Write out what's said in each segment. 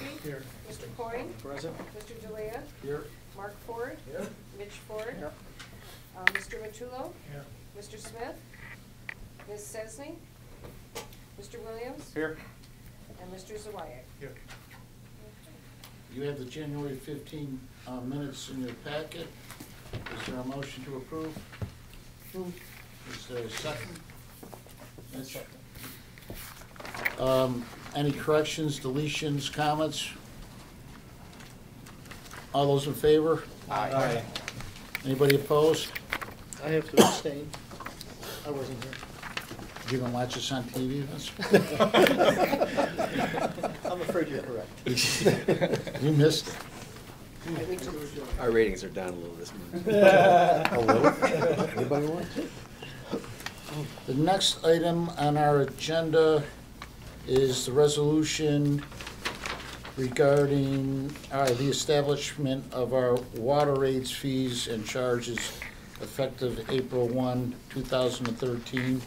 Murphy. Here. Mr. Coyne. Present. Mr. Delia. Here. Mark Ford. Here. Mitch Ford. Here. Mr. Matullo. Here. Mr. Smith. Ms. Sesney. Mr. Williams. Here. And Mr. Zawayek. Here. You have the January 15 minutes in your packet. Is there a motion to approve? Is there a second? Yes. Any corrections, deletions, comments? All those in favor? Aye. Anybody opposed? I have to abstain. I wasn't here. You gonna watch us on TV? I'm afraid you're correct. You missed it. Our ratings are down a little this month. A little? Anybody want? The next item on our agenda is the resolution regarding the establishment of our water rates, fees, and charges effective April 1, 2013.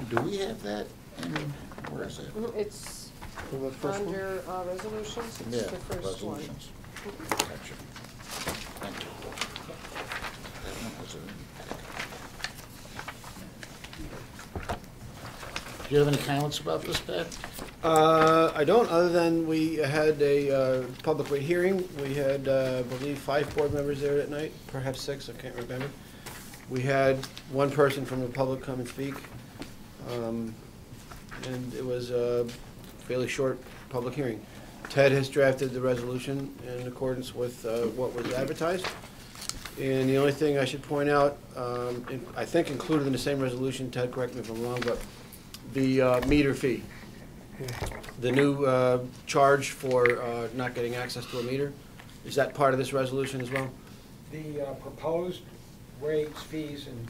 Do we have that? Where is it? It's For the first one? under resolutions, Yeah, it's the first one. resolutions. Gotcha. Thank you. That one was in the packet. Do you have any comments about this, Pat? I don't, other than we had a public rate hearing. We had, I believe, 5 board members there that night, perhaps 6, I can't remember. We had one person from the public come and speak. And it was a fairly short public hearing. Ted has drafted the resolution in accordance with what was advertised. And the only thing I should point out, I think included in the same resolution, Ted, correct me if I'm wrong, but the meter fee. The new charge for not getting access to a meter, is that part of this resolution as well? The proposed rates, fees, and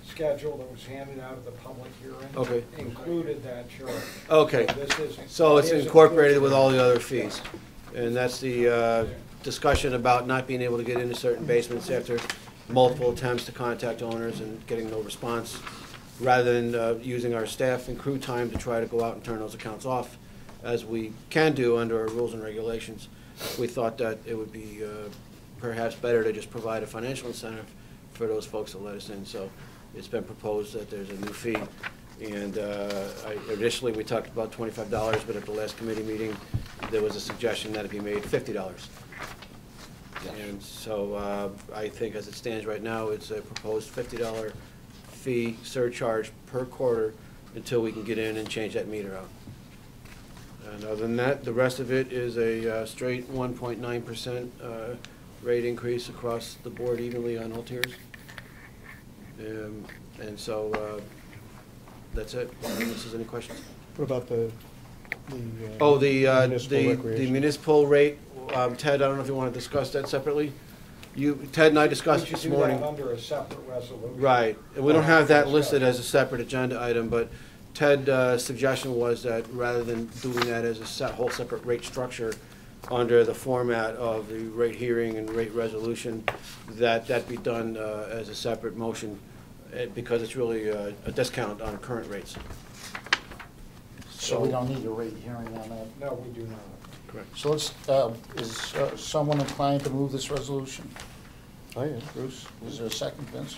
schedule that was handed out at the public hearing Okay. included that charge. Okay, This isn't. so it's is incorporated included. with all the other fees. And that's the discussion about not being able to get into certain basements after multiple attempts to contact owners and getting no response, rather than using our staff and crew time to try to go out and turn those accounts off, as we can do under our rules and regulations. We thought that it would be perhaps better to just provide a financial incentive for those folks to let us in. So it's been proposed that there's a new fee. And initially we talked about $25, but at the last committee meeting, there was a suggestion that it be made $50. And so I think as it stands right now, it's a proposed $50 fee surcharge per quarter until we can get in and change that meter out. And other than that, the rest of it is a straight 1.9% rate increase across the board evenly on all tiers. And so that's it. Unless there's any questions. What about the The municipal rate, Ted, I don't know if you want to discuss that separately. Ted and I discussed it this morning. We should do that under a separate resolution. Right, and we don't have that listed as a separate agenda item, but Ted's suggestion was that rather than doing that as a whole separate rate structure under the format of the rate hearing and rate resolution, that be done as a separate motion, because it's really a discount on current rates. So we don't need a rate hearing on that? No, we do not. Correct. So let's, is someone inclined to move this resolution? I am. Bruce, is there a second, Vince?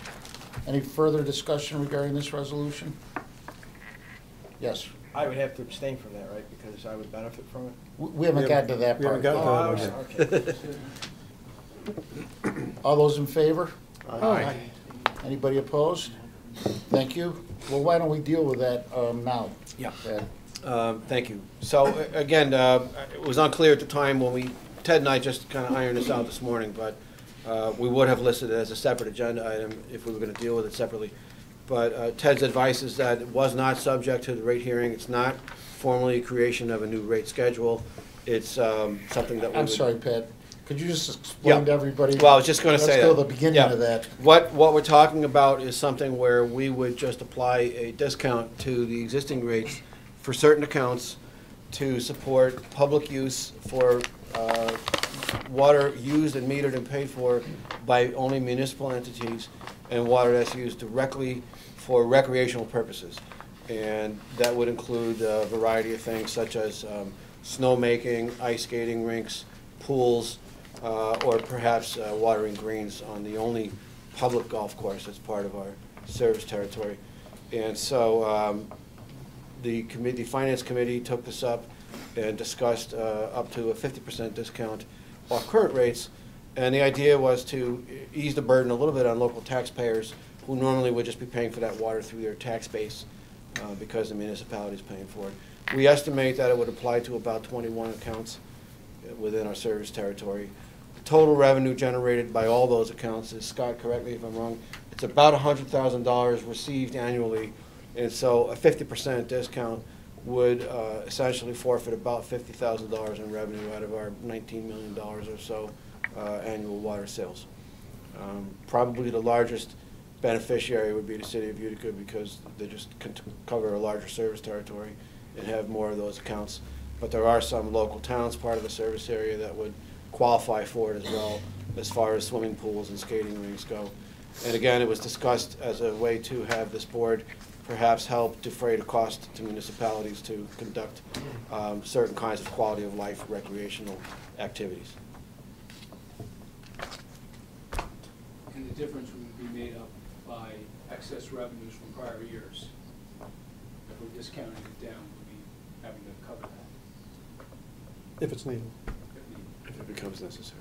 Any further discussion regarding this resolution? Yes. I would have to abstain from that, right, because I would benefit from it? We haven't gotten to that we haven't part. gotten Oh, to that one okay. All those in favor? Aye. Anybody opposed? Thank you. Well, why don't we deal with that now? Yeah. Ed? Thank you. So, again, it was unclear at the time when Ted and I just kind of ironed this out this morning, but we would have listed it as a separate agenda item if we were going to deal with it separately. But Ted's advice is that it was not subject to the rate hearing. It's not formally a creation of a new rate schedule. It's something that we I'm sorry, Pat. Could you just explain to everybody? Well, I was just going to say that. Let's go to the beginning of that. What we're talking about is something where we would just apply a discount to the existing rates for certain accounts to support public use for water used and metered and paid for by only municipal entities, and water that's used directly for recreational purposes. And that would include a variety of things such as snowmaking, ice skating rinks, pools, or perhaps watering greens on the only public golf course that's part of our service territory. And so the Finance Committee took this up and discussed up to a 50% discount off current rates. And the idea was to ease the burden a little bit on local taxpayers who normally would just be paying for that water through their tax base because the municipality is paying for it. We estimate that it would apply to about 21 accounts within our service territory. The total revenue generated by all those accounts is, Scott, correct me if I'm wrong, it's about $100,000 received annually, and so a 50% discount would essentially forfeit about $50,000 in revenue out of our $19 million or so annual water sales. Probably the largest beneficiary would be the city of Utica because they just can cover a larger service territory and have more of those accounts. But there are some local towns part of the service area that would qualify for it as well, as far as swimming pools and skating rinks go. And again, it was discussed as a way to have this board perhaps help defray the cost to municipalities to conduct certain kinds of quality of life recreational activities. And the difference would be made up by excess revenues from prior years. If we're discounting it down, we'd be having to cover that. If it's needed. If it becomes necessary.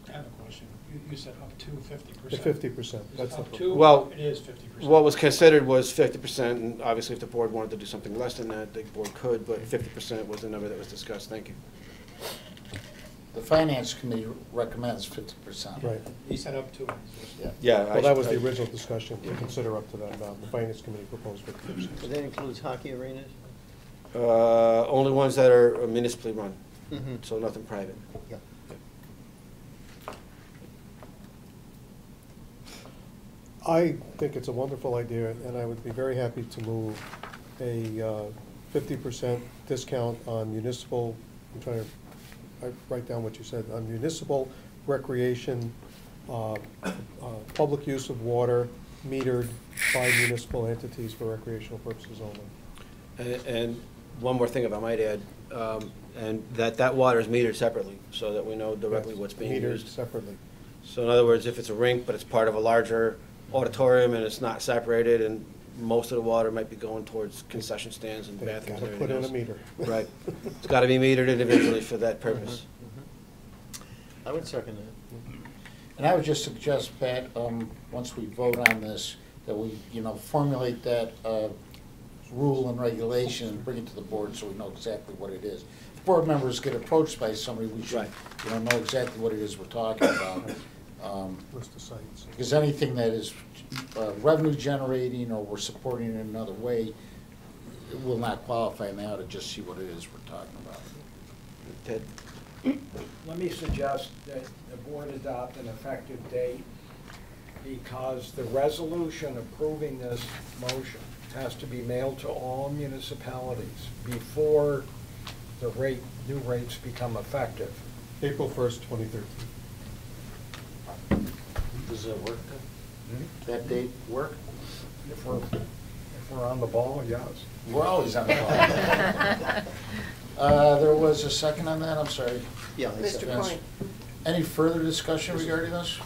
I have a question. You said up to 50%. The 50%. That's Up the- to, Well, it is 50%. What was considered was 50%, and obviously if the board wanted to do something less than that, the board could, but 50% was the number that was discussed. Thank you. The Finance Committee recommends 50%. Right. He said up to it. Yeah. Yeah. Well, that was the original discussion, to consider up to that amount. The Finance Committee proposed 50%. So that includes hockey arenas? Only ones that are municipally run, Mm-hmm. so nothing private. Yeah. I think it's a wonderful idea, and I would be very happy to move a 50% discount on municipal, I'm trying to write down what you said, on municipal recreation, public use of water metered by municipal entities for recreational purposes only. And one more thing, if I might add, and that water is metered separately, so that we know directly Yes, what's being metered used. separately. So in other words, if it's a rink, but it's part of a larger auditorium and it's not separated, and most of the water might be going towards concession stands and They've bathrooms got and to put everything in a else. meter. Right. It's got to be metered individually for that purpose. I would second that. And I would just suggest, Pat, once we vote on this, that we, formulate that rule and regulation and bring it to the board so we know exactly what it is. If board members get approached by somebody, we should, Right. know exactly what it is we're talking about. List of sites. Because anything that is revenue generating or we're supporting in another way, it will not qualify, and they ought to just see what it is we're talking about. Ted? Let me suggest that the board adopt an effective date because the resolution approving this motion has to be mailed to all municipalities before the new rates become effective. April 1st, 2013. Does that work? That date work? If we're on the ball, yes. We're always on the ball. There was a second on that, I'm sorry. Yeah. I Mr. second. Coyne? Any further discussion regarding this?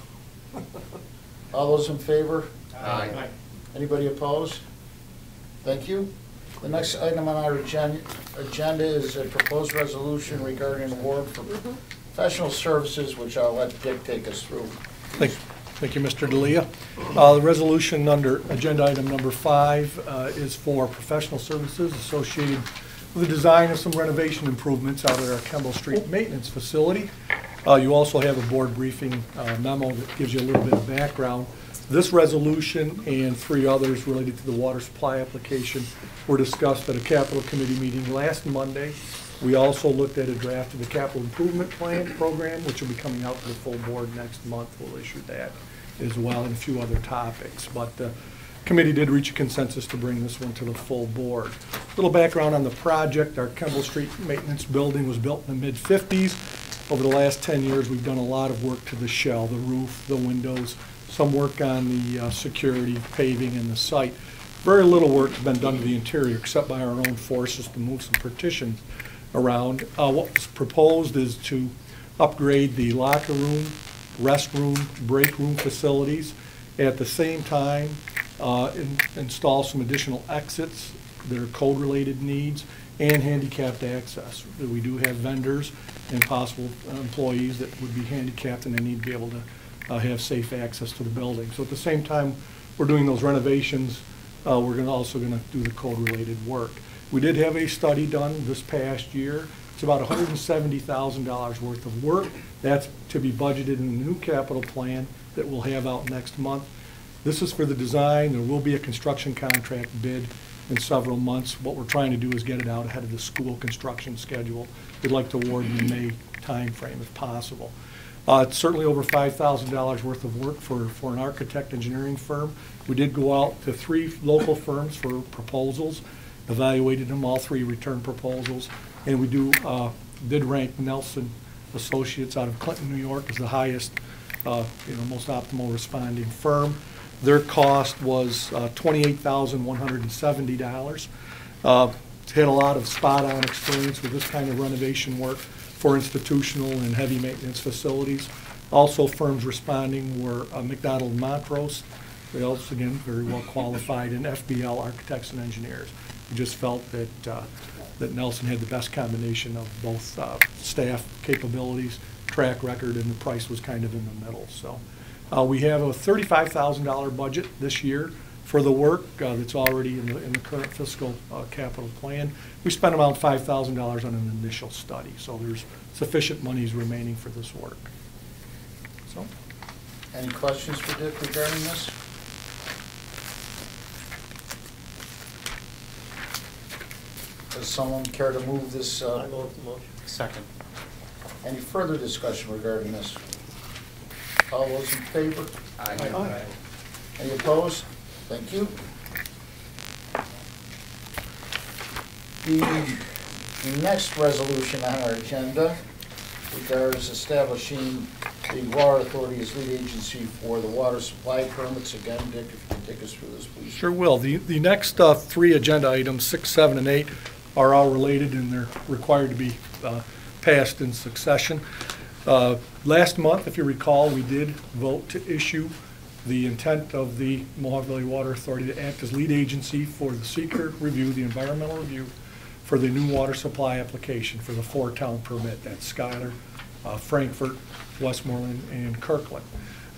All those in favor? Aye. Anybody opposed? Thank you. The next item on our agenda is a proposed resolution regarding award for professional services, which I'll let Dick take us through. Thank you, Mr. D'Elia. The resolution under agenda item number 5 is for professional services associated with the design of some renovation improvements out at our Kemble Street Maintenance Facility. You also have a board briefing memo that gives you a little bit of background. This resolution and 3 others related to the water supply application were discussed at a capital committee meeting last Monday. We also looked at a draft of the capital improvement plan program, which will be coming out to the full board next month. We'll issue that as well, and a few other topics. But the committee did reach a consensus to bring this one to the full board. A little background on the project. Our Kemble Street Maintenance Building was built in the mid-50s. Over the last 10 years, we've done a lot of work to the shell, the roof, the windows, some work on the security, paving, and the site. Very little work has been done to the interior, except by our own forces to move some partitions around. What's proposed is to upgrade the locker room, restroom, break room facilities. At the same time, install some additional exits that are code-related needs and handicapped access. We do have vendors and possible employees that would be handicapped and they need to be able to have safe access to the building. So at the same time we're doing those renovations, we're also going to do the code-related work. We did have a study done this past year. It's about $170,000 worth of work. That's to be budgeted in the new capital plan that we'll have out next month. This is for the design. There will be a construction contract bid in several months. What we're trying to do is get it out ahead of the school construction schedule. We'd like to award in the May timeframe if possible. It's certainly over $5,000 worth of work for an architect engineering firm. We did go out to 3 local firms for proposals, evaluated them, all 3 returned proposals, and we did rank Nelson Associates out of Clinton, New York as the highest, most optimal responding firm. Their cost was $28,170. Had a lot of spot-on experience with this kind of renovation work for institutional and heavy maintenance facilities. Also, firms responding were McDonald Montrose. They also, again, very well qualified, and FBL Architects and Engineers. We just felt that that Nelson had the best combination of both staff capabilities, track record, and the price was kind of in the middle. So we have a $35,000 budget this year for the work that's already in the current fiscal capital plan. We spent about $5,000 on an initial study, so there's sufficient monies remaining for this work. So, Any questions for Dick regarding this? Does someone care to move this? I move the motion. Second. Any further discussion regarding this? All those in favor? Aye. Any opposed? Thank you. The next resolution on our agenda regards establishing the Water Authority as lead agency for the water supply permits. Again, Dick, if you can take us through this, please. sure will. The next 3 agenda items, 6, 7, and 8, are all related and they're required to be passed in succession. Last month, if you recall, we did vote to issue the intent of the Mohawk Valley Water Authority to act as lead agency for the seeker review, the environmental review, for the new water supply application for the 4-town permit. That's Schuyler, Frankfort, Westmoreland, and Kirkland.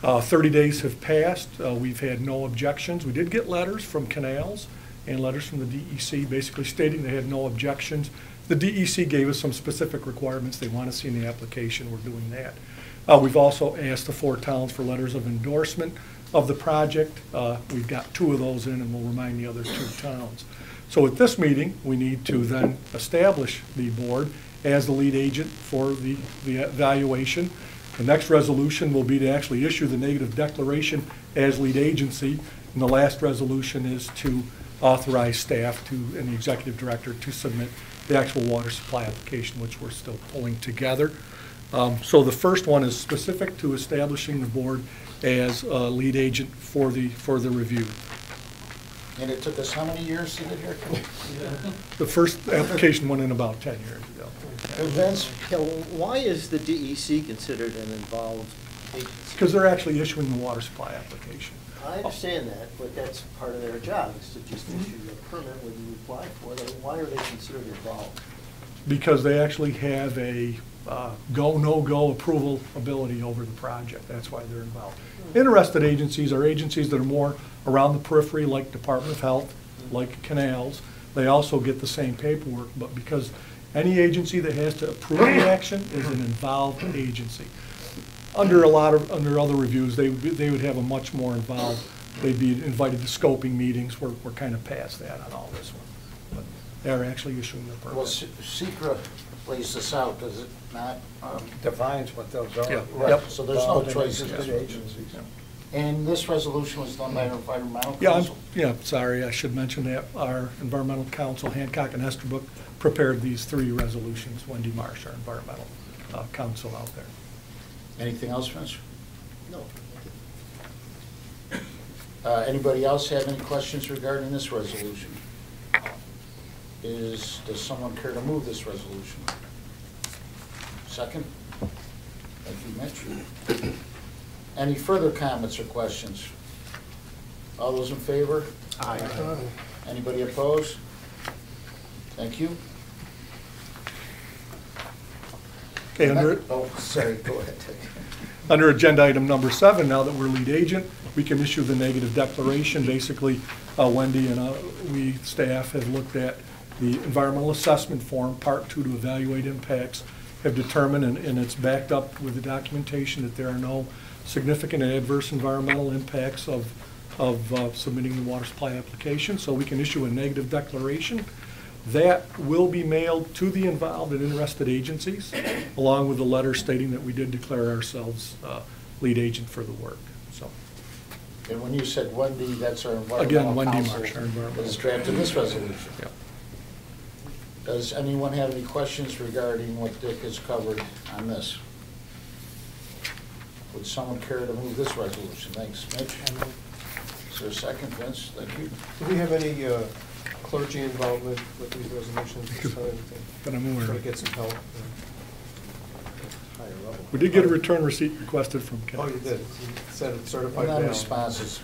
30 days have passed. We've had no objections. We did get letters from Canals and letters from the DEC basically stating they had no objections. The DEC gave us some specific requirements they want to see in the application. We're doing that. We've also asked the 4 towns for letters of endorsement of the project. We've got 2 of those in, and we'll remind the other 2 towns. So at this meeting, we need to then establish the board as the lead agent for the evaluation. The next resolution will be to actually issue the negative declaration as lead agency, and the last resolution is to authorize staff and the executive director to submit the actual water supply application, which we're still pulling together. So the first one is specific to establishing the board as a lead agent for the review. And it took us how many years to get here? The first application went in about 10 years ago. Vince? Yeah, why is the DEC considered an involved agency? Because they're actually issuing the water supply application. I understand that, but that's part of their job, is to just issue a permit when you apply for it. Why are they considered involved? Because they actually have a go, no-go approval ability over the project. That's why they're involved. Interested agencies are agencies that are more around the periphery, like Department of Health, like Canals. They also get the same paperwork, but because any agency that has to approve the action is an involved agency. Under other reviews, they would have a much more involved, they'd be invited to scoping meetings. We're kind of past that on all this one. But they're actually issuing the permit. Well, SECRA lays this out, does it not? Defines what those are. Yeah. Right, Yep. so there's no Involved in choice. existing agencies. And this resolution was done by our environmental Yeah, council? sorry, I should mention that our environmental counsel, Hancock and Esterbrook, prepared these 3 resolutions. Wendy Marsh, our environmental counsel out there. Anything else, Vince? No. Anybody else have any questions regarding this resolution? does someone care to move this resolution? Second? Thank you, Mitch. Any further comments or questions? All those in favor? Aye. Anybody opposed? Thank you. Okay, under, Oh, sorry, go ahead. under agenda item number 7, now that we're lead agent, we can issue the negative declaration. Basically, Wendy and we, staff, have looked at the environmental assessment form, part 2, to evaluate impacts, have determined, and it's backed up with the documentation, that there are no significant adverse environmental impacts of submitting the water supply application. So we can issue a negative declaration. That will be mailed to the involved and interested agencies, along with a letter stating that we did declare ourselves lead agent for the work. So, And when you said Wendy, that's our environmental again, Wendy counsel Marsh, our environmental. that has drafted this resolution. Yeah. Does anyone have any questions regarding what Dick has covered on this? Would someone care to move this resolution? Thanks, Mitch. Is there a second, Vince? Thank you. Do we have any clergy involvement with these resolutions this time? But I'm aware. Try to get some help. Higher level. We did get a return receipt requested from Ken. Oh, you did? You said it's certified mail. Non-responses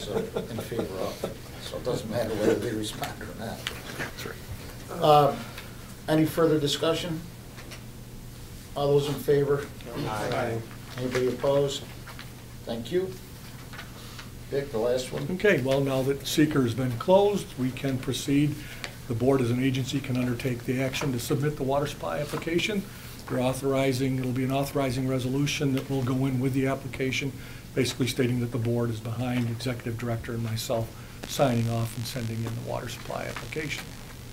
are in favor of, so it doesn't matter whether they respond or not. That's right. Any further discussion? All those in favor? Aye. Anybody opposed? Thank you. Dick, the last one? Okay, well, now that seeker has been closed, we can proceed. The board as an agency can undertake the action to submit the water supply application. They're authorizing, it'll be an authorizing resolution that will go in with the application, basically stating that the board is behind the executive director and myself signing off and sending in the water supply application,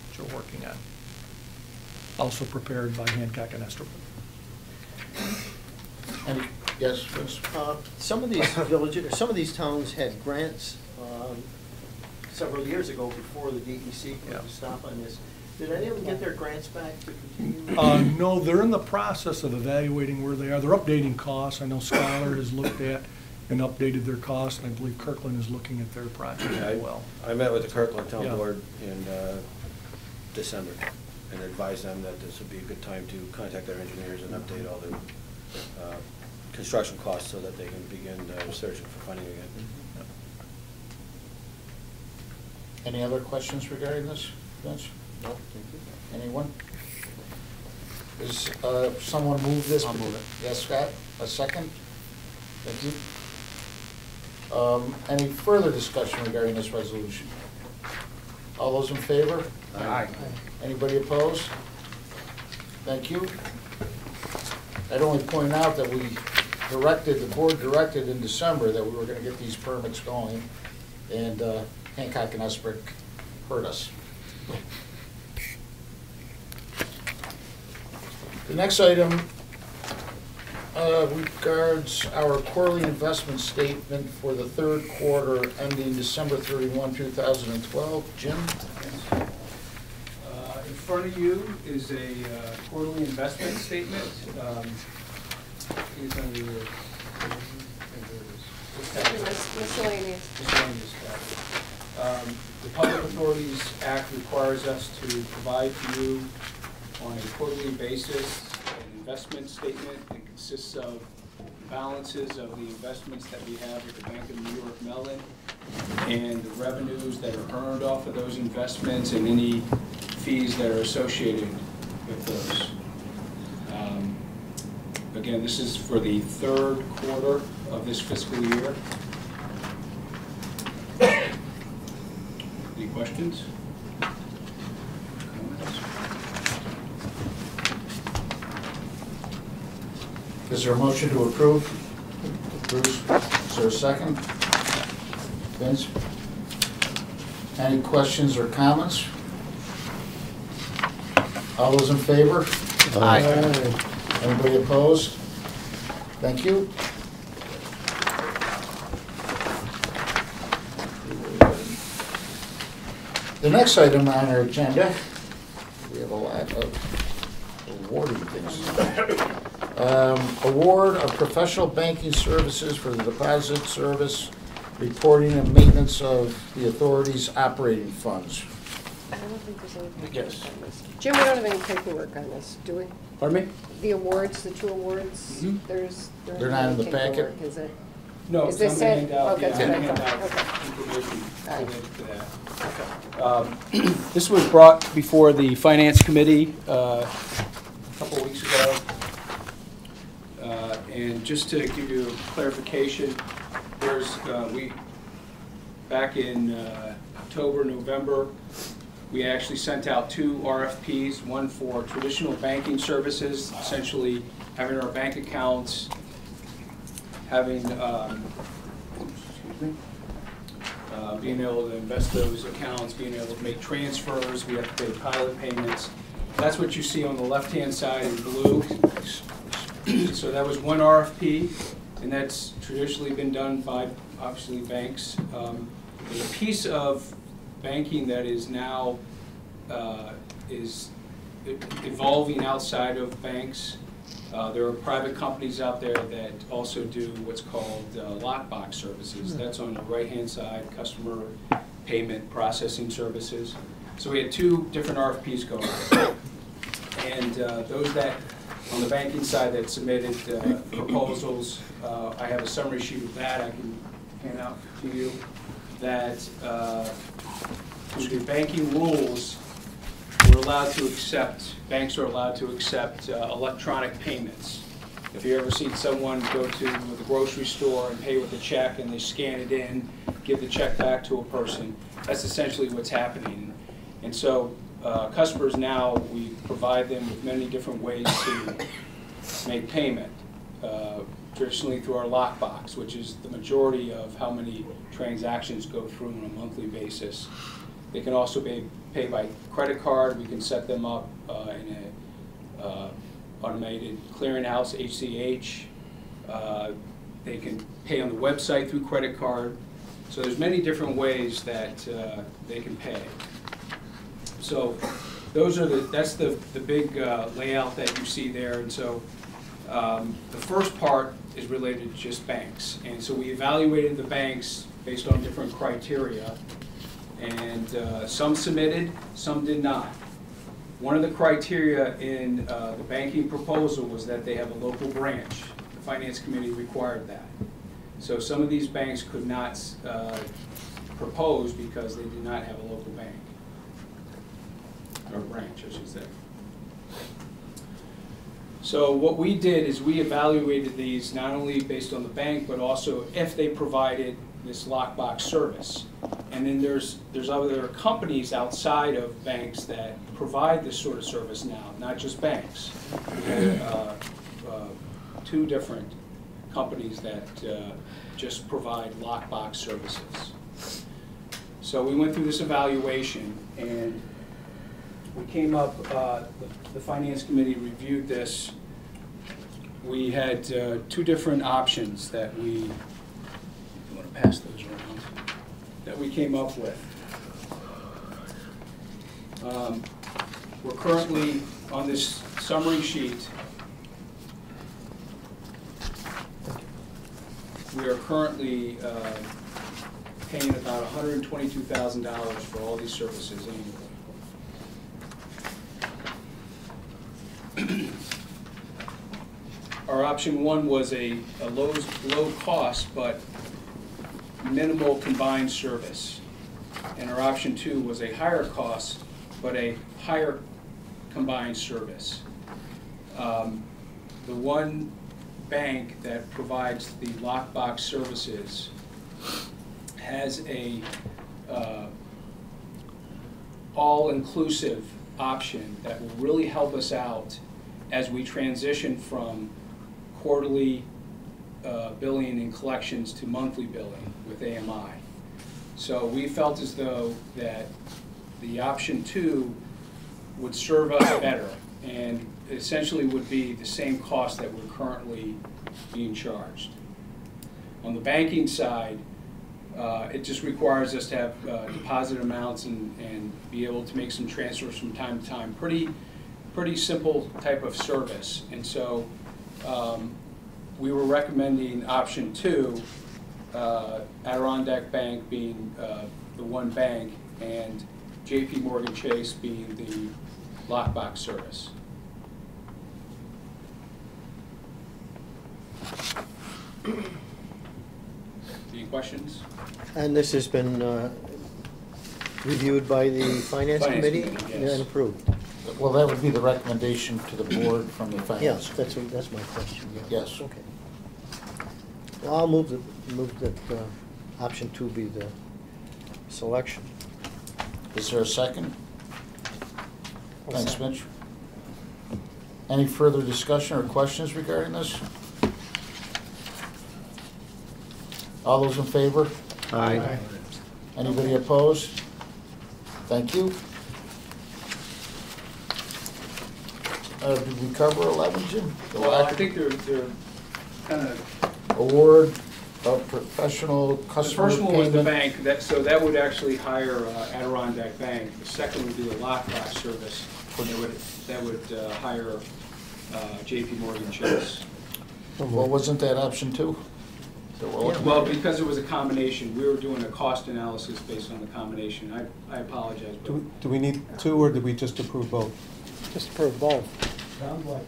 which we're working on. Also prepared by Hancock and Estropen. Yes, Vince? Some of these villages, some of these towns had grants several years ago before the DEC put Yeah. a stop on this. Did any of them get their grants back to continue? No, they're in the process of evaluating where they are. They're updating costs. I know Scholar has looked at and updated their costs, and I believe Kirkland is looking at their project as well. I met with the Kirkland Town Yeah. Board in December and advised them that this would be a good time to contact their engineers and update all the construction costs so that they can begin searching for funding again. Any other questions regarding this, Vince? No, thank you. Anyone? Is someone move this? I'll move it. Yes, Scott, a second? Thank you. Any further discussion regarding this resolution? All those in favor? Aye. Anybody opposed? Thank you. I'd only point out that the board directed in December that we were gonna get these permits going, and Hancock and Esbrick heard us. The next item regards our quarterly investment statement for the third quarter ending December 31, 2012. Jim? In front of you is a quarterly investment statement. It's under your, Miscellaneous. miscellaneous tab. The Public Authorities Act requires us to provide to you on a quarterly basis an investment statement that consists of balances of the investments that we have at the Bank of New York Mellon and the revenues that are earned off of those investments and any fees that are associated with those. Again, this is for the third quarter of this fiscal year. Any questions? Comments? Is there a motion to approve? Bruce, is there a second? Vince? Any questions or comments? All those in favor? Aye. Anybody opposed? Thank you. The next item on our agenda, we have a lot of awarding things. Award of professional banking services for the deposit service, reporting and maintenance of the authority's operating funds. I don't think there's any paperwork Yes. on this. Jim, we don't have any paperwork on this, do we? Pardon me? The awards, the two awards, Mhm. there's They're not in the packet? paperwork, is it? No, Is this so I'm gonna it? hand out, Okay, yeah, that's I'm what I gonna hand thought. out information All right. related to that. This was brought before the Finance Committee a couple weeks ago. And just to give you clarification, back in October, November, we actually sent out 2 RFPs, one for traditional banking services, essentially having our bank accounts, having, being able to invest those accounts, being able to make transfers, we have to pay pilot payments. That's what you see on the left-hand side in blue. So that was one RFP, and that's traditionally been done by, obviously, banks. There's a piece of banking that is now is evolving outside of banks. There are private companies out there that also do what's called lockbox services. That's on the right-hand side, customer payment processing services. So we had 2 different RFPs going on. And those that, on the banking side, that submitted proposals, I have a summary sheet of that I can hand out to you, that through the banking rules, we're allowed to accept, banks are allowed to accept electronic payments. If you ever seen someone go to the grocery store and pay with a check and they scan it in, give the check back to a person, that's essentially what's happening. And so customers now, we provide them with many different ways to make payment. Traditionally through our lockbox, which is the majority of how many transactions go through on a monthly basis. They can also pay by credit card. We can set them up in a automated clearinghouse, ACH. They can pay on the website through credit card. So there's many different ways that they can pay. So those are that's the big layout that you see there. And so the first part is related to just banks. And so we evaluated the banks based on different criteria. And some submitted, some did not. One of the criteria in the banking proposal was that they have a local branch. The Finance Committee required that. So some of these banks could not propose because they did not have a local bank, or branch, I should say. So what we did is we evaluated these not only based on the bank, but also if they provided this lockbox service. And then there's other companies outside of banks that provide this sort of service now, not just banks. There are 2 different companies that just provide lockbox services. So we went through this evaluation, and we came up, the Finance Committee reviewed this. We had 2 different options that we, you want to pass those around, that we came up with. We're currently on this summary sheet. We are currently paying about $122,000 for all these services annually. Our option 1 was a low cost but minimal combined service. And our option 2 was a higher cost but a higher combined service. The one bank that provides the lockbox services has a all-inclusive option that will really help us out as we transition from quarterly billing and collections to monthly billing with AMI. So we felt as though that the option 2 would serve us better and essentially would be the same cost that we're currently being charged. On the banking side, it just requires us to have deposit amounts and be able to make some transfers from time to time. Pretty simple type of service. And so we were recommending option 2, Adirondack Bank being the one bank, and JP Morgan Chase being the lockbox service. Any questions? And this has been reviewed by the Finance Finance Committee Committee, yes. and approved? Well, that would be the recommendation to the board from the finance. Yes, that's my question, yeah. Yes. Okay. Well, I'll move that option 2 be the selection. Is there a second? Thanks, Mitch. Any further discussion or questions regarding this? All those in favor? Aye. Anybody opposed? Thank you. Did we cover 11, Jim? The Well, I lack of think they're kind of, award of professional the customer first one was the payment. bank, so that would actually hire Adirondack Bank. The second would be the lockbox service, that would hire JP Morgan Chase. Well, wasn't that option 2? That we're looking Well, at? because it was a combination, we were doing a cost analysis based on the combination. I apologize, but Do we need 2, or did we just approve both? Just approve both. Sounds like.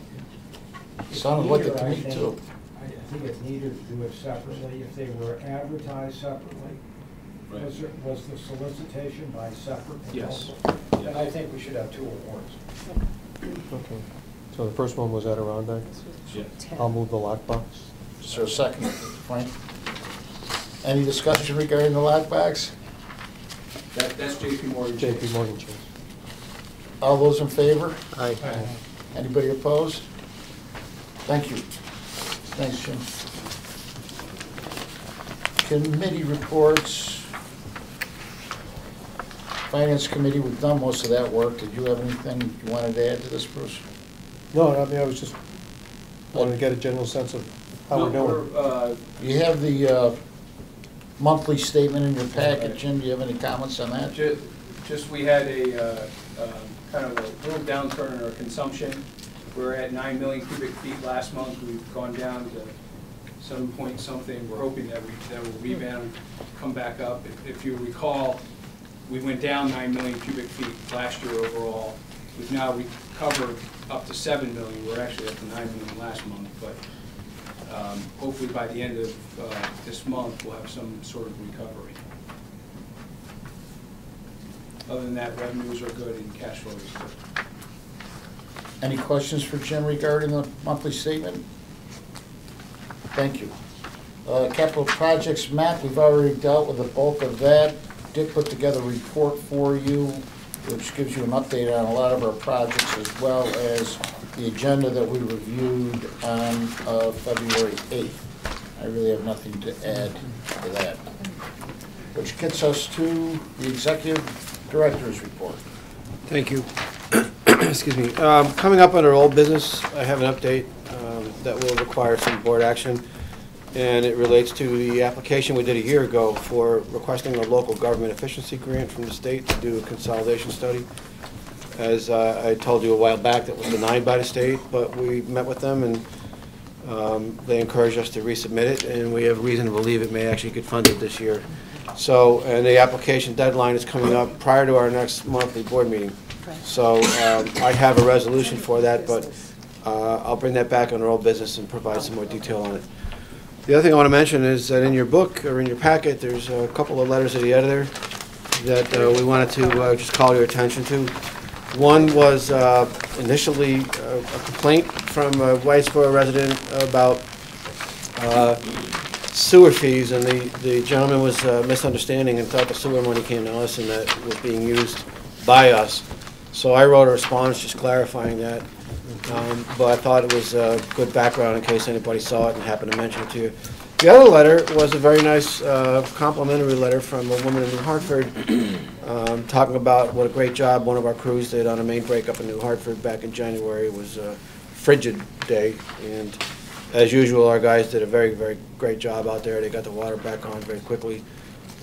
Sounded like it to Either, I me, think- too. I think it's needed to do it separately, if they were advertised separately. Right. Was the solicitation by separate Yes. proposal? Yes. Then I think we should have 2 awards. Okay. So the first one was Adirondack. Yeah. I'll move the lockbox. Is there a second, Frank? Any discussion regarding the lockbox? That's JP Morgan Chase. JP Morgan Chase. All those in favor? Aye. Anybody opposed? Thank you. Thanks, Jim. Committee reports. Finance Committee, we've done most of that work. Did you have anything you wanted to add to this, Bruce? No, I mean, I was just wanting to get a general sense of how we're doing. We're, You have the monthly statement in your packet. Jim, do you have any comments on that? Just we had a kind of a little downturn in our consumption. We're at 9 million cubic feet last month. We've gone down to 7 point something. We're hoping that will rebound, come back up. If you recall, we went down 9 million cubic feet last year overall. We've now recovered up to 7 million. We're actually up to 9 million last month, but hopefully by the end of this month, we'll have some sort of recovery. Other than that, revenues are good and cash flow is good. Any questions for Jim regarding the monthly statement? Thank you. Capital projects, Matt, we've already dealt with the bulk of that. Did put together a report for you, which gives you an update on a lot of our projects, as well as the agenda that we reviewed on February 8th. I really have nothing to add to that. Which gets us to the Executive Director's report. Thank you. Excuse me. Coming up under old business, I have an update that will require some board action, and it relates to the application we did a year ago for requesting a local government efficiency grant from the state to do a consolidation study. As I told you a while back, that was denied by the state, but we met with them, and they encouraged us to resubmit it, and we have reason to believe it may actually get funded this year. So, and the application deadline is coming up prior to our next monthly board meeting. So I have a resolution for that, but I'll bring that back under old business and provide some more detail on it. The other thing I want to mention is that in your book, or in your packet, there's a couple of letters to the editor that we wanted to just call your attention to. One was initially a complaint from a Whitesboro resident about sewer fees, and the gentleman was misunderstanding and thought the sewer money came to us and that it was being used by us. So I wrote a response just clarifying that, but I thought it was good background in case anybody saw it and happened to mention it to you. The other letter was a very nice complimentary letter from a woman in New Hartford talking about what a great job one of our crews did on a main break up in New Hartford back in January. It was a frigid day, and as usual, our guys did a very, very great job out there. They got the water back on very quickly.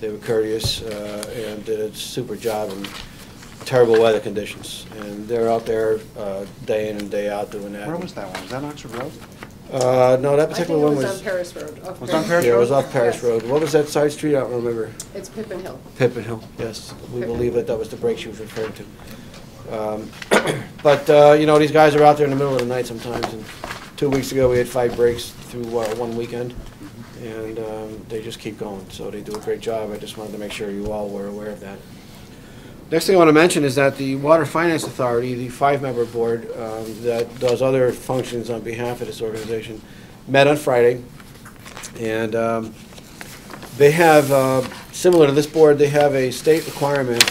They were courteous and did a super job in terrible weather conditions. And they're out there day in and day out doing that. Where was that one? Was that Oxford Road? No, that I think particular it one was was. on Paris Road. off Was on Paris. Yeah, it was off Paris Yes. Road. What was that side street? I don't remember. It's Pippin Hill. Pippin Hill, yes. We Pippin believe Hill. that was the break she was referring to. But, you know, these guys are out there in the middle of the night sometimes, and 2 weeks ago, we had 5 breaks through one weekend, and they just keep going, so they do a great job. I just wanted to make sure you all were aware of that. Next thing I want to mention is that the Water Finance Authority, the 5-member board that does other functions on behalf of this organization, met on Friday, and they have, similar to this board, they have a state requirement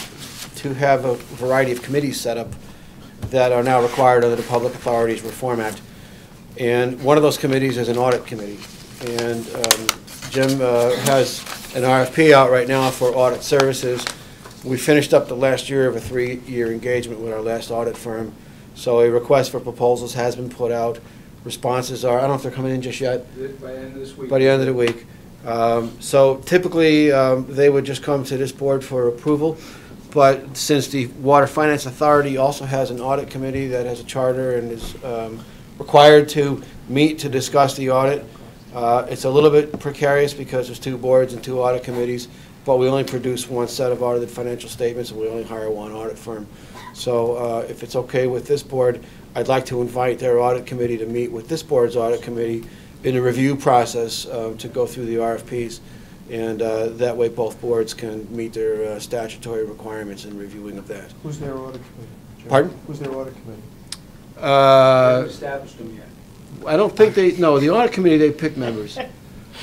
to have a variety of committees set up that are now required under the Public Authorities Reform Act. And one of those committees is an audit committee. And Jim has an RFP out right now for audit services. We finished up the last year of a 3-year engagement with our last audit firm. So a request for proposals has been put out. Responses are, I don't know if they're coming in just yet. By the end of this week. By the end of the week. So typically, they would just come to this board for approval. But since the Water Finance Authority also has an audit committee that has a charter and is required to meet to discuss the audit, it's a little bit precarious because there's 2 boards and 2 audit committees, but we only produce 1 set of audited financial statements and we only hire 1 audit firm. So if it's okay with this board, I'd like to invite their audit committee to meet with this board's audit committee in a review process to go through the RFPs. And that way both boards can meet their statutory requirements in reviewing of that. Who's their audit committee? Jim? Pardon? Who's their audit committee? We haven't established them yet. I don't think no, the audit committee, they pick members.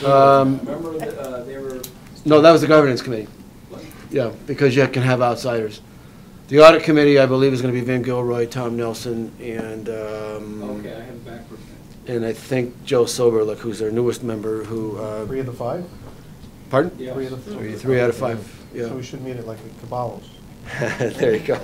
Remember, they were, No, that was the governance committee. Yeah, because you can have outsiders. The audit committee, I believe, is going to be Vin Gilroy, Tom Nelson, and okay, I have it backwards then. and I think Joe Soberlick, who's their newest member, who, 3 of the 5? pardon? Yes. 3 of the 3 out of 5, yeah. So we should meet it like a Caballos. There you go.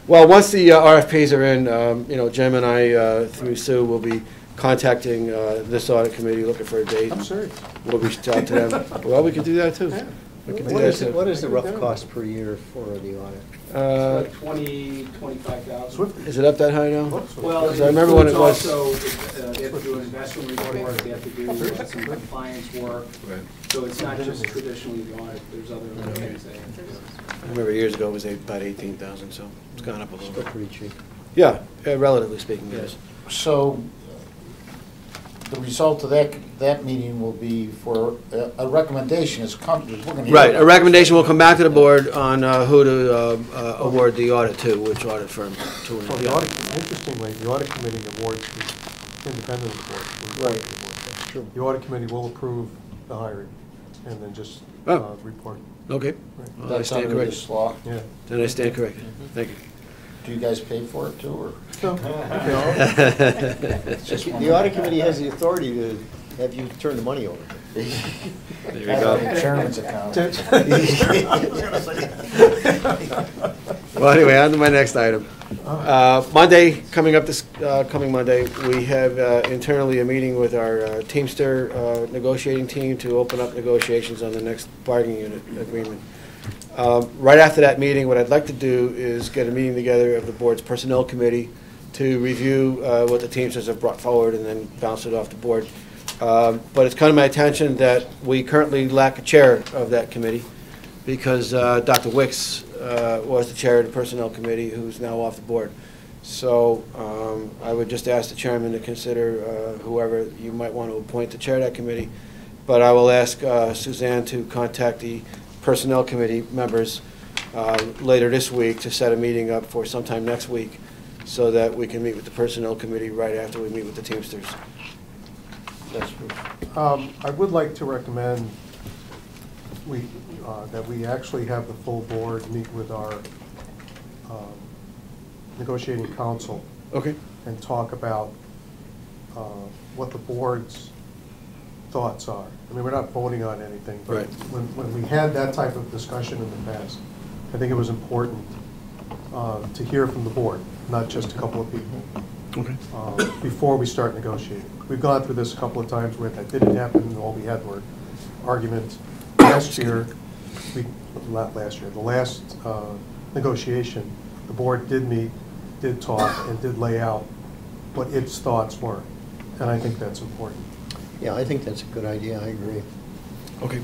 Well, once the RFPs are in, you know, Jim and I, through Sue, will be contacting this audit committee, looking for a date. I'm serious. We'll reach out to them. Well, we could do that too. Yeah. We could do What that is, too. what is the rough cost per year for the audit? Like 25,000. Swift. Is it up that high now? Well, Because I remember when it was. Also, they have to do an investment report, they have to do some compliance work. Right. So it's not just traditionally the audit, there's other things they have to do. I remember years ago it was about 18,000, so it's gone up a little Still bit. pretty cheap. Yeah, relatively speaking, yes. So the result of that meeting will be for a recommendation is we're gonna hear Right, about a recommendation will come back to the board on who to award the audit to, which audit firm to. Well, the audit, interestingly, the audit committee awards is independent of the board. Right, that's true. The audit committee will approve the hiring and then just Oh. report. Okay. Right. Well, I That's stand under corrected. this law. Yeah. Then I stand corrected. Thank you. Do you guys pay for it too, or? So, It's just one- The audit committee has the authority to have you turn the money over. There you Out go. of the chairman's account. Well, anyway, on to my next item. Monday, coming up this coming Monday, we have internally a meeting with our Teamster negotiating team to open up negotiations on the next bargaining unit agreement. Right after that meeting, what I'd like to do is get a meeting together of the board's personnel committee to review what the Teamsters have brought forward and then bounce it off the board. But it's come to my attention that we currently lack a chair of that committee because Dr. Wicks was the chair of the personnel committee who's now off the board. So I would just ask the chairman to consider whoever you might want to appoint to chair that committee. But I will ask Suzanne to contact the personnel committee members later this week to set a meeting up for sometime next week so that we can meet with the personnel committee right after we meet with the Teamsters. That's I would like to recommend that we actually have the full board meet with our negotiating council okay. and talk about what the board's thoughts are. I mean, we're not voting on anything, but Right. when we had that type of discussion in the past, I think it was important to hear from the board, not just a couple of people, Okay. before we start negotiating. We've gone through this a couple of times where that didn't happen, and all we had were arguments. Last year, not last year, the last negotiation, the board did meet, did talk, and did lay out what its thoughts were. And I think that's important. Yeah, I think that's a good idea, I agree. Okay.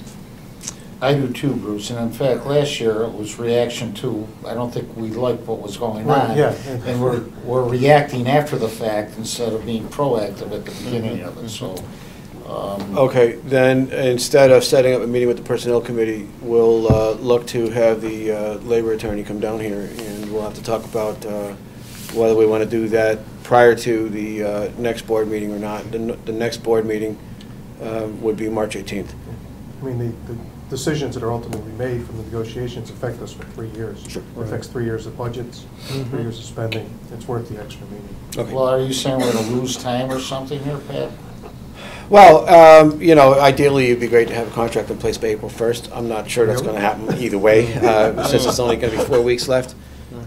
I do too, Bruce, and in fact, last year it was reaction to, I don't think we liked what was going Right, on. yeah. And we're reacting after the fact instead of being proactive at the beginning of it, so. Okay, then instead of setting up a meeting with the Personnel Committee, we'll look to have the labor attorney come down here, and we'll have to talk about whether we want to do that prior to the next board meeting or not. The next board meeting would be March 18th. I mean, the decisions that are ultimately made from the negotiations affect us for 3 years. Sure. It affects 3 years of budgets, 3 years of spending. It's worth the extra meeting. Okay. Well, are you saying we're gonna lose time or something here, Pat? Well, you know, ideally, it'd be great to have a contract in place by April 1st. I'm not sure that's going to happen either way, since it's only going to be 4 weeks left.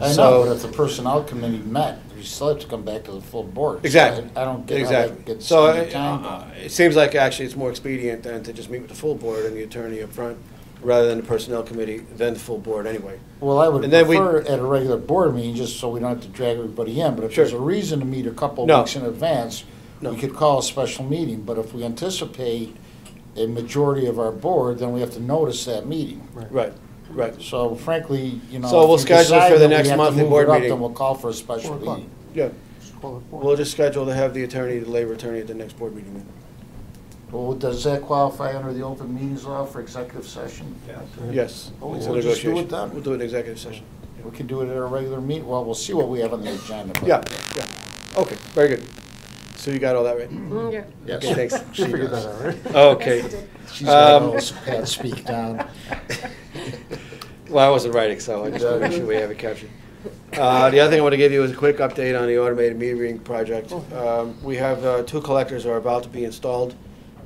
I know, So- but if the personnel committee met, we still have to come back to the full board. So Exactly. I don't get how Exactly. that gets So any time. it seems like actually it's more expedient than to just meet with the full board and the attorney up front, rather than the Personnel Committee, then the full board anyway. Well, I would And then prefer at a regular board meeting, just so we don't have to drag everybody in, but if Sure. there's a reason to meet a couple No. of weeks in advance, No. we could call a special meeting, but if we anticipate a majority of our board, then we have to notice that meeting. Right, right. So frankly, you know. So we'll if we schedule decide for the that we next have to monthly move board it up, meeting. Then we'll call for a special 4 o'clock. meeting. Yeah, Just call it 4. we'll just schedule to have the attorney, the labor attorney at the next board meeting then. Well, does that qualify under the open meetings law for executive session? Yes. Oh, it's a we'll just do it negotiation. then. We'll do it in executive session. We can do it at a regular meeting, well, we'll see what we have on the agenda. but- Yeah, yeah. Okay, very good. So you got all that right? Mm, yeah. Yes. Okay, thanks. She Figured does. that out, right? Okay. Yes, you did. She's got Um, those Pat speak down. Well, I wasn't writing, so I just want to make sure we have it captured. The other thing I want to give you is a quick update on the automated metering project. We have 2 collectors are about to be installed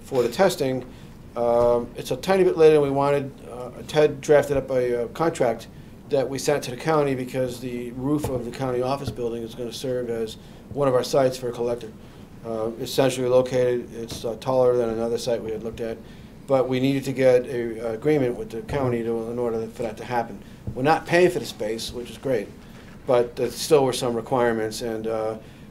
for the testing. It's a tiny bit later than we wanted. Ted drafted up a contract that we sent to the county because the roof of the county office building is going to serve as one of our sites for a collector. Essentially located, it's taller than another site we had looked at, but we needed to get a agreement with the county in order for that to happen. We're not paying for the space, which is great, but there still were some requirements, and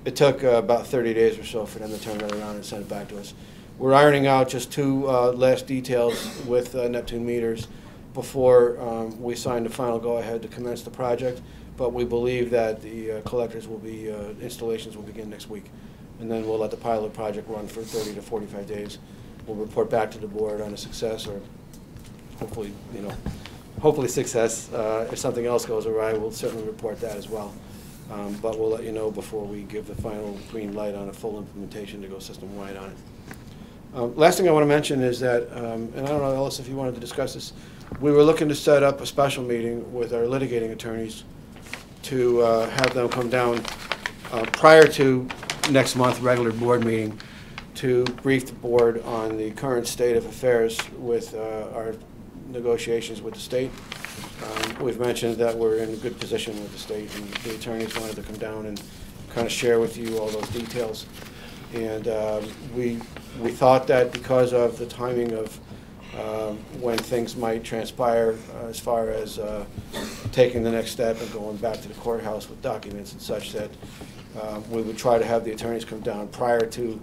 it took about 30 days or so for them to turn it around and send it back to us. We're ironing out just 2 last details with Neptune meters before we sign the final go-ahead to commence the project, but we believe that the collectors will be, installations will begin next week. And then we'll let the pilot project run for 30 to 45 days. We'll report back to the board on a success, or hopefully, you know, hopefully success. If something else goes awry, we'll certainly report that as well. But we'll let you know before we give the final green light on a full implementation to go system-wide on it. Last thing I want to mention is that, and I don't know, Ellis, if you wanted to discuss this, we were looking to set up a special meeting with our litigating attorneys to have them come down prior to next month's regular board meeting to brief the board on the current state of affairs with our negotiations with the state. We've mentioned that we're in a good position with the state, and the attorneys wanted to come down and kind of share with you all those details. And we thought that because of the timing of when things might transpire as far as taking the next step and going back to the courthouse with documents and such, that we would try to have the attorneys come down prior to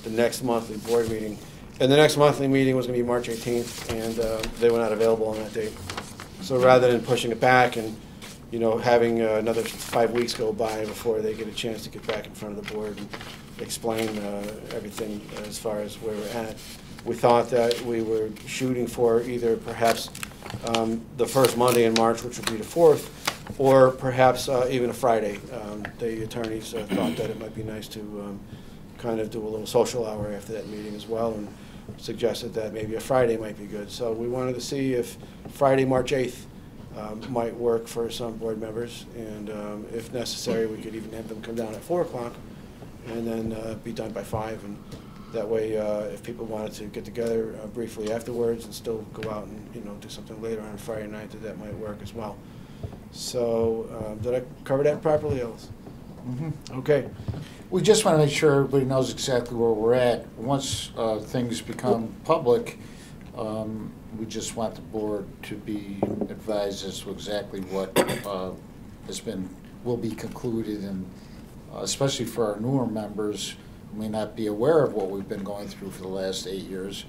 the next monthly board meeting. And the next monthly meeting was going to be March 18th, and they were not available on that date. So rather than pushing it back and, you know, having another 5 weeks go by before they get a chance to get back in front of the board and explain everything as far as where we're at, we thought that we were shooting for either perhaps the first Monday in March, which would be the 4th, or perhaps even a Friday. The attorneys thought that it might be nice to kind of do a little social hour after that meeting as well, and suggested that maybe a Friday might be good. So we wanted to see if Friday, March 8th might work for some board members, and if necessary, we could even have them come down at 4 o'clock and then be done by 5. And that way, if people wanted to get together briefly afterwards and still go out and, you know, do something later on Friday night, that might work as well. So did I cover that properly, Ellis? Mm-hmm. Okay. We just want to make sure everybody knows exactly where we're at. Once things become public, we just want the board to be advised as to exactly what will be concluded, and especially for our newer members, may not be aware of what we've been going through for the last 8 years.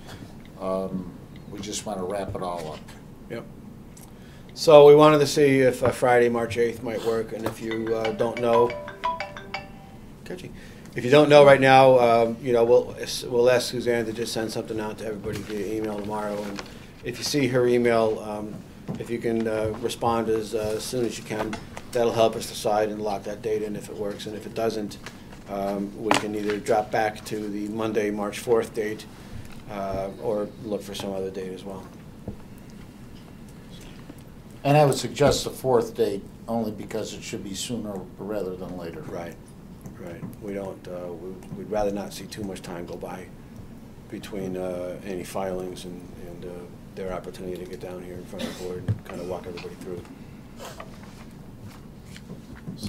We just want to wrap it all up. Yep. So we wanted to see if Friday, March 8th might work, and if you don't know, catchy. If you don't know right now, you know, we'll ask Suzanne to just send something out to everybody via email tomorrow, and if you see her email, if you can respond as soon as you can, that'll help us decide and lock that date in if it works, and if it doesn't, we can either drop back to the Monday, March 4th date, or look for some other date as well. And I would suggest the 4th date only because it should be sooner rather than later. Right, right. We don't, we'd rather not see too much time go by between any filings and their opportunity to get down here in front of the board and kind of walk everybody through.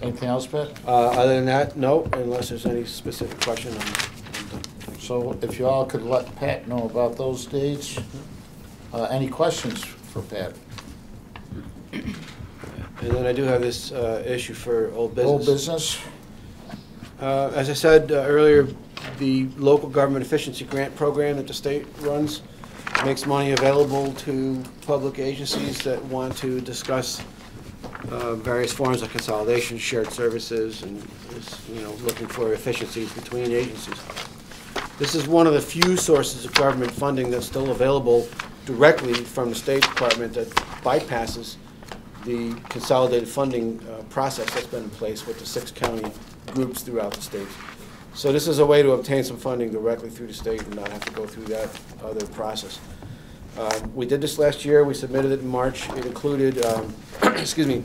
Anything else, Pat? Other than that, no, unless there's any specific question. I'm done. So if you all could let Pat know about those dates. Any questions for Pat? And then I do have this issue for old business. Old business? As I said earlier, the local government efficiency grant program that the state runs makes money available to public agencies that want to discuss various forms of consolidation, shared services, and is, you know, looking for efficiencies between agencies. This is one of the few sources of government funding that's still available directly from the State Department that bypasses the consolidated funding process that's been in place with the 6 county groups throughout the state. So this is a way to obtain some funding directly through the state and not have to go through that other process. We did this last year. We submitted it in March. It included, excuse me,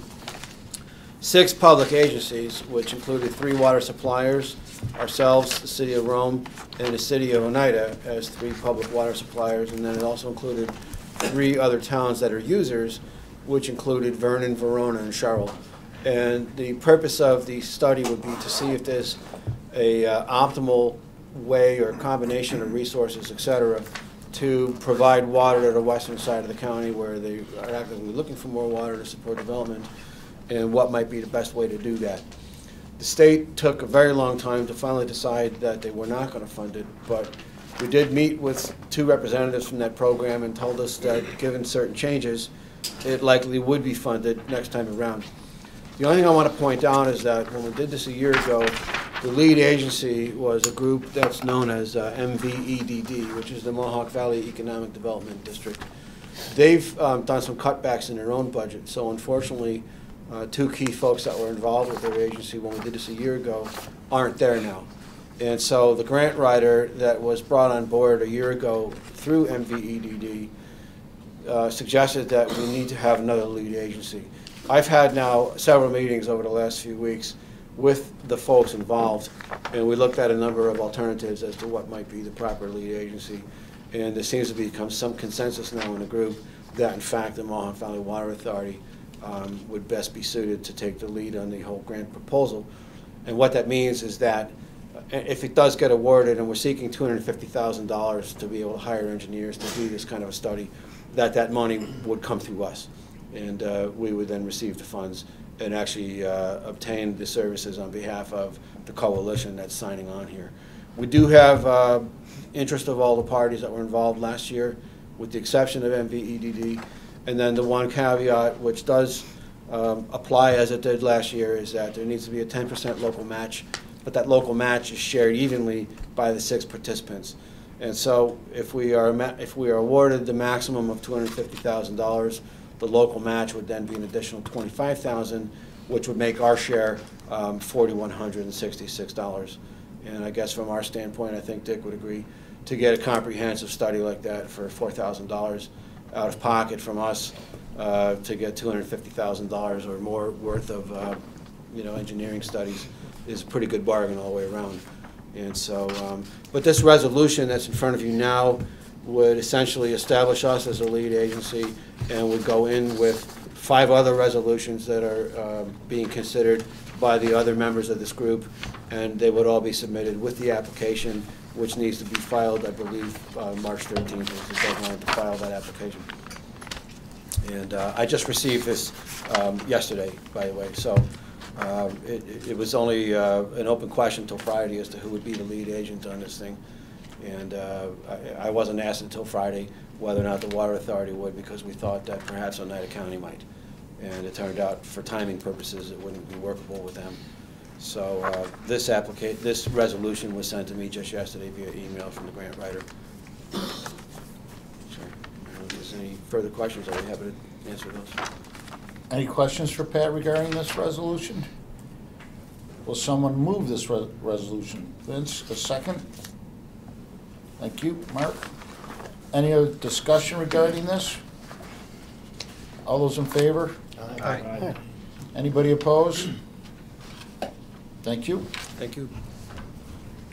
6 public agencies, which included 3 water suppliers, ourselves, the City of Rome, and the City of Oneida as 3 public water suppliers, and then it also included 3 other towns that are users, which included Vernon, Verona, and Sherrill. And the purpose of the study would be to see if there's a optimal way or combination of resources, et cetera, to provide water to the western side of the county where they are actively looking for more water to support development, and what might be the best way to do that. The state took a very long time to finally decide that they were not going to fund it, but we did meet with 2 representatives from that program and told us that given certain changes, it likely would be funded next time around. The only thing I want to point out is that when we did this a year ago, the lead agency was a group that's known as MVEDD, which is the Mohawk Valley Economic Development District. They've done some cutbacks in their own budget, so unfortunately, 2 key folks that were involved with their agency when we did this a year ago aren't there now. And so the grant writer that was brought on board a year ago through MVEDD suggested that we need to have another lead agency. I've had now several meetings over the last few weeks with the folks involved, and we looked at a number of alternatives as to what might be the proper lead agency. And there seems to become some consensus now in the group that, in fact, the Mohawk Valley Water Authority would best be suited to take the lead on the whole grant proposal. And what that means is that if it does get awarded, and we're seeking $250,000 to be able to hire engineers to do this kind of a study, that money would come through us. And we would then receive the funds and actually obtain the services on behalf of the coalition that's signing on here. We do have interest of all the parties that were involved last year, with the exception of MVEDD. And then the one caveat, which does apply as it did last year, is that there needs to be a 10% local match, but that local match is shared evenly by the 6 participants. And so if we are awarded the maximum of $250,000, the local match would then be an additional $25,000, which would make our share $4,166. And I guess from our standpoint, I think Dick would agree, to get a comprehensive study like that for $4,000 out of pocket from us to get $250,000 or more worth of engineering studies is a pretty good bargain all the way around. And so, but this resolution that's in front of you now would essentially establish us as a lead agency, and would go in with 5 other resolutions that are being considered by the other members of this group, and they would all be submitted with the application, which needs to be filed, I believe, March 13th is the deadline to file that application. And I just received this yesterday, by the way, so It was only an open question until Friday as to who would be the lead agent on this thing. And I wasn't asked until Friday whether or not the Water Authority would, because we thought that perhaps Oneida County might. And it turned out, for timing purposes, it wouldn't be workable with them. So this resolution was sent to me just yesterday via email from the grant writer. So, if there's any further questions, I'll be happy to answer those. Any questions for Pat regarding this resolution? Will someone move this resolution? Vince, a second? Thank you. Mark? Any other discussion regarding this? All those in favor? Aye. Anybody opposed? Thank you. Thank you.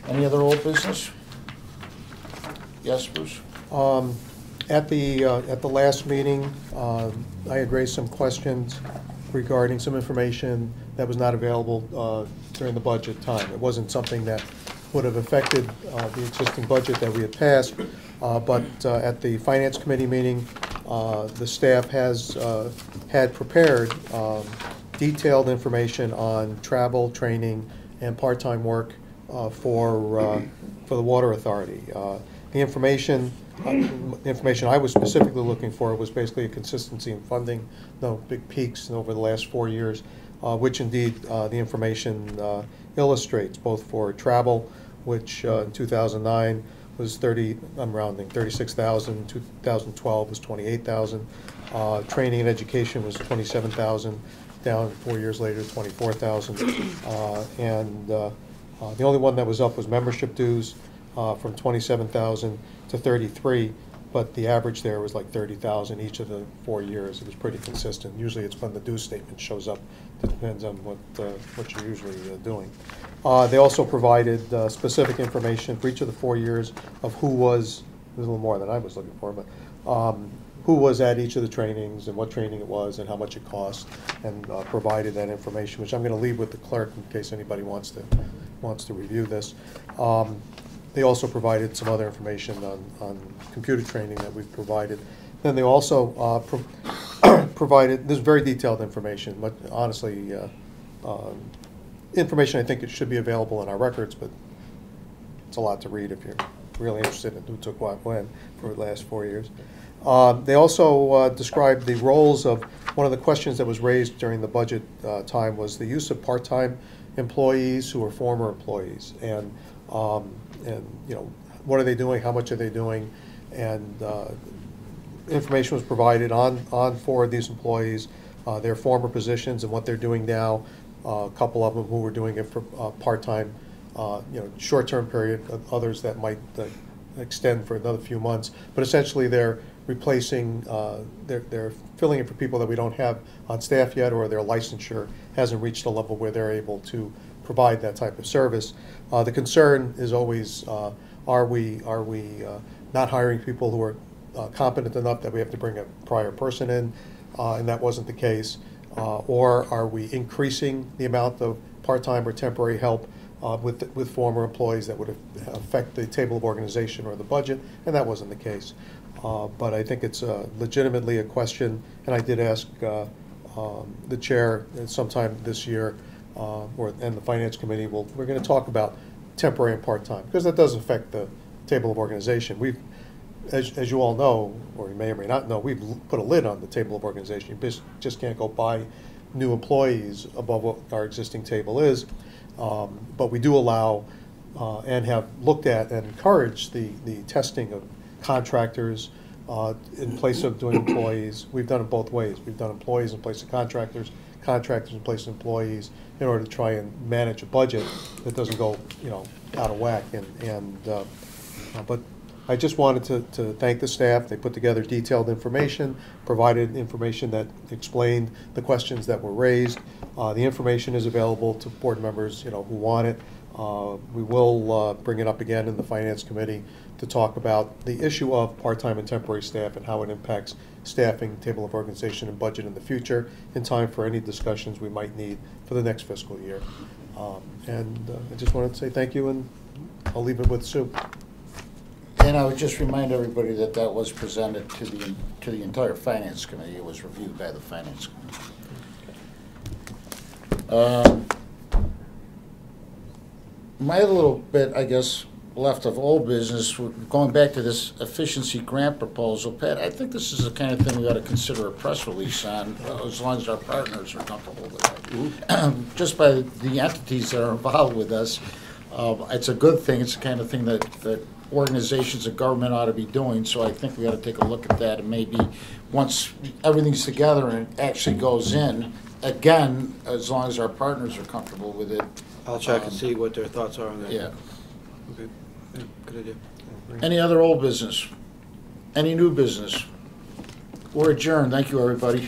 Any other old business? Yes, Bruce? At the last meeting, I had raised some questions regarding some information that was not available during the budget time. It wasn't something that would have affected the existing budget that we had passed, but at the Finance Committee meeting, the staff had prepared detailed information on travel, training, and part-time work for the Water Authority. The information I was specifically looking for was basically a consistency in funding, no big peaks over the last 4 years, which indeed the information illustrates, both for travel, which in 2009 was 36,000, 2012 was 28,000. Training and education was 27,000, down 4 years later, 24,000. And the only one that was up was membership dues, from 27,000 to 33, but the average there was like 30,000 each of the 4 years. It was pretty consistent. Usually it's when the due statement shows up. It depends on what you're usually doing. They also provided specific information for each of the 4 years of who was, it was a little more than I was looking for, but who was at each of the trainings and what training it was and how much it cost, and provided that information, which I'm going to leave with the clerk in case anybody wants to review this. They also provided some other information on computer training that we've provided. Then they also provided, this is very detailed information, but honestly, information I think it should be available in our records, but it's a lot to read if you're really interested in who took what when for the last 4 years. They also described the roles of, one of the questions that was raised during the budget time was the use of part-time employees who are former employees, and you know, what are they doing, how much are they doing, and information was provided on 4 of these employees, their former positions and what they're doing now. A couple of them who were doing it for part-time, you know, short-term period, others that might extend for another few months. But essentially they're replacing, they're filling in for people that we don't have on staff yet, or their licensure hasn't reached a level where they're able to provide that type of service. The concern is always, are we not hiring people who are competent enough that we have to bring a prior person in, and that wasn't the case, or are we increasing the amount of part-time or temporary help with former employees that would affect the table of organization or the budget, and that wasn't the case. But I think it's legitimately a question, and I did ask the chair sometime this year, and the Finance Committee, we're going to talk about temporary and part-time, because that does affect the table of organization. We've, as you all know, or you may or may not know, we've put a lid on the table of organization. You just can't go buy new employees above what our existing table is. But we do allow and have looked at and encouraged the testing of contractors in place of doing employees. We've done it both ways. We've done employees in place of contractors, contractors in place of employees, in order to try and manage a budget that doesn't go, you know, out of whack. But I just wanted to thank the staff. They put together detailed information, provided information that explained the questions that were raised. The information is available to board members, you know, who want it. We will bring it up again in the Finance Committee to talk about the issue of part-time and temporary staff and how it impacts staffing, table of organization, and budget in the future, in time for any discussions we might need for the next fiscal year. I just wanted to say thank you, and I'll leave it with Sue. And I would just remind everybody that that was presented to the entire Finance Committee. It was reviewed by the Finance Committee. My little bit, I guess, left of old business, going back to this efficiency grant proposal, Pat, I think this is the kind of thing we ought to consider a press release on, as long as our partners are comfortable with it. Just by the entities that are involved with us, it's a good thing. It's the kind of thing that organizations and government ought to be doing, so I think we ought to take a look at that, and maybe once everything's together and it actually goes in, again, as long as our partners are comfortable with it. I'll check and see what their thoughts are on that. Yeah. Okay, yeah, good idea. Any other old business? Any new business? We're adjourned. Thank you, everybody.